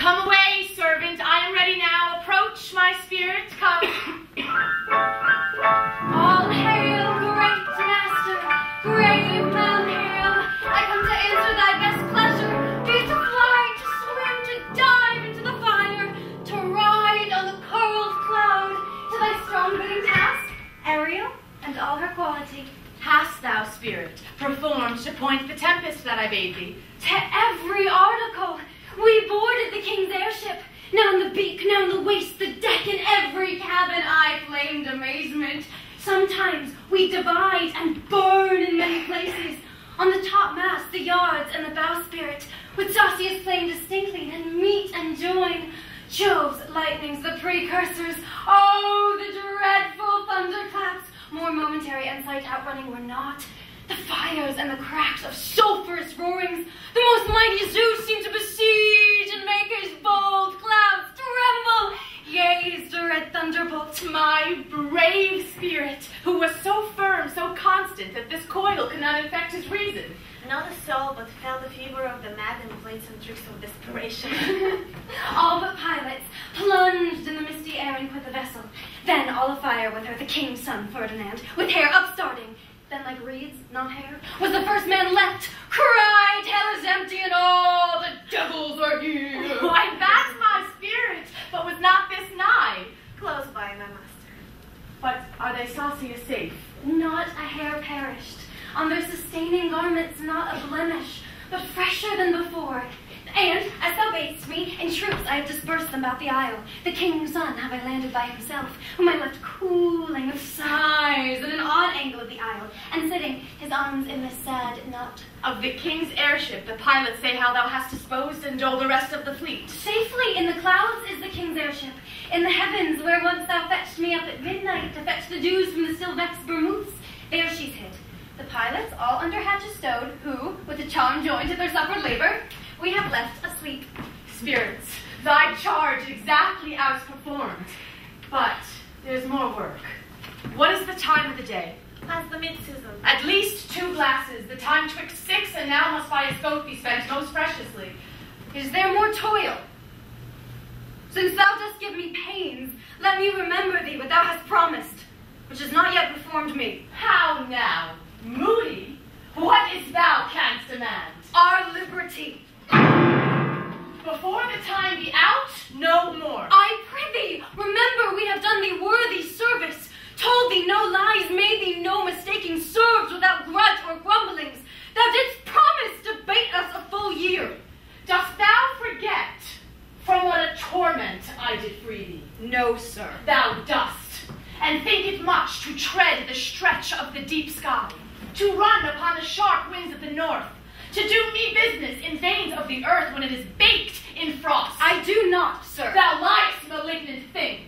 Come away, servant. I am ready now. Approach, my spirit. Come. All hail, great master, grave man hail. I come to answer thy best pleasure. Be it to fly, to swim, to dive into the fire, to ride on the curled cloud, to thy strong bidding task, Ariel, and all her quality. Hast thou, spirit, performed to point the tempest that I bade thee? To every article. We boarded the king's airship. Now in the beak, now in the waist, the deck, in every cabin I flamed amazement. Sometimes we divide and burn in many places. On the topmast, the yards, and the bowsprit, with Sasia's flame distinctly, and meet and join. Jove's lightnings, the precursors. Oh, the dreadful thunderclaps, more momentary and sight outrunning were not. The fires and the cracks of sulphurous roarings, the most mighty Zeus seemed to besiege and make his bold clouds tremble. Yea, his dread thunderbolt. My brave spirit, who was so firm, so constant, that this coil could not infect his reason. Not a soul but felt the fever of the mad and played some tricks of desperation. All but pilots plunged in the misty air and quit the vessel. Then all afire with her, the king's son Ferdinand, with hair upstarting. Then like reeds, not hair, was the first man left, cried, hell is empty and all the devils are here. Why, that's my spirit, but was not this nigh? Close by, my master. But are they Sasia safe? Not a hair perished, on their sustaining garments not a blemish, but fresher than before. And, as thou badest me, in troops I have dispersed them about the isle. The king's son have I landed by himself, whom I left cooling with sighs in an odd angle of the isle, and sitting, his arms in the sad knot. Of the king's airship, the pilots say how thou hast disposed and all the rest of the fleet. Safely in the clouds is the king's airship, in the heavens where once thou fetched me up at midnight to fetch the dews from the still vexed Bermuths. There she's hid. The pilots all under hatches stowed, who, with the charm joined to their suffered labor, we have left asleep. Spirits, thy charge exactly as performed. But there's more work. What is the time of the day? Past the mid-season. At least 2 glasses. The time 'twixt 6, and now must by us both be spent most preciously. Is there more toil? Since thou dost give me pains, let me remember thee what thou hast promised, which has not yet performed me. How now? Moody? What is thou canst demand? Our liberty. Before the time be out, no more. I prithee, remember we have done thee worthy service, told thee no lies, made thee no mistaking, served without grudge or grumblings. Thou didst promise to bait us a full year. Dost thou forget from what a torment I did free thee? No, sir. Thou dost, and think it much to tread the stretch of the deep sky, to run upon the sharp winds of the north, to do me business in veins of the earth when it is baked in frost. I do not, sir. Thou liest, malignant thing.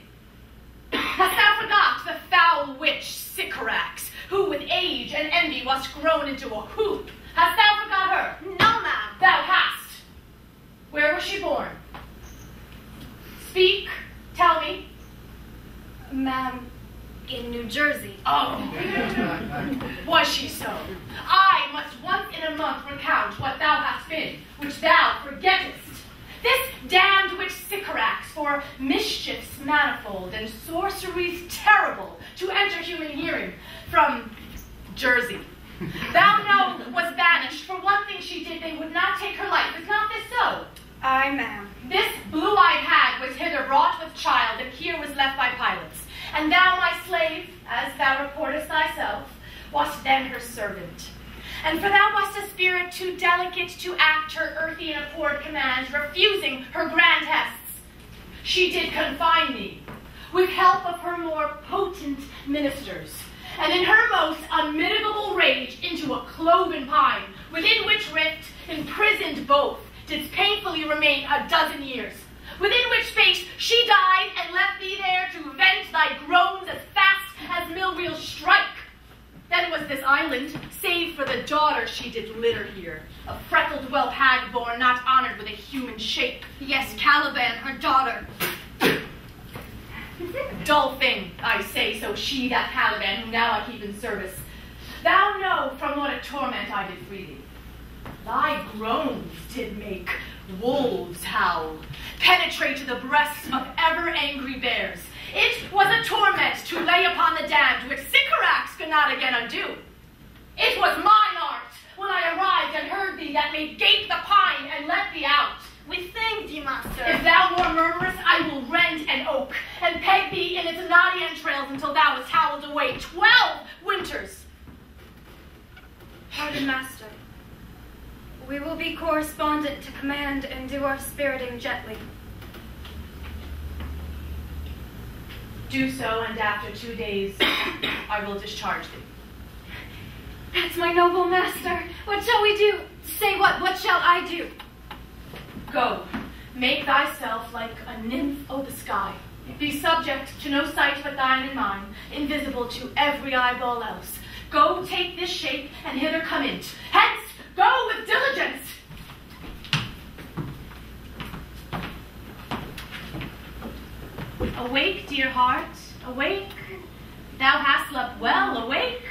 Hast thou forgot the foul witch Sycorax, who with age and envy was grown into a hoop? Hast thou forgot her? No, ma'am. Thou hast. Where was she born? Speak, tell me. Ma'am, in New Jersey. Oh, was she so? I must once in a month recount what thou hast been, which thou forgettest. This damned witch Sycorax, for mischiefs manifold and sorceries terrible to enter human hearing, from Jersey, thou know, was banished. For one thing she did, they would not take her life. Is not this so? Aye, ma'am. This blue-eyed hag was hither brought with child, and here was left by pilots. And thou, my slave, as thou reportest thyself, wast then her servant. And for thou wast a spirit too delicate to act her earthy and abhorred commands, refusing her grand hests, she did confine thee, with help of her more potent ministers, and in her most unmitigable rage into a cloven pine, within which rift, imprisoned both, didst painfully remain a dozen years, within which space she died and left thee there to vent thy groans as fast as mill wheels strike. Then was this island, save for the daughter she did litter here, a freckled whelp hag born, not honored with a human shape. Yes, Caliban, her daughter. Dull thing, I say, so she, that Caliban, whom now I keep in service. Thou know from what a torment I did free thee. Thy groans did make wolves howl, penetrate to the breasts of ever-angry bears. It was a torment to lay upon the damned, which Sycorax could not again undo. It was mine art, when I arrived and heard thee, that made gape the pine and let thee out. We thank thee, master. If thou more murmurous, I will rend an oak, and peg thee in its knotty entrails until thou hast howled away 12 winters. Pardon, master. We will be correspondent to command and do our spiriting gently. Do so, and after 2 days, I will discharge thee. That's my noble master. What shall we do? Say what shall I do? Go, make thyself like a nymph o' the sky. Be subject to no sight but thine and mine, invisible to every eyeball else. Go, take this shape, and hither come in. Hence, go with diligence. Awake, dear heart, awake. Thou hast slept well, awake.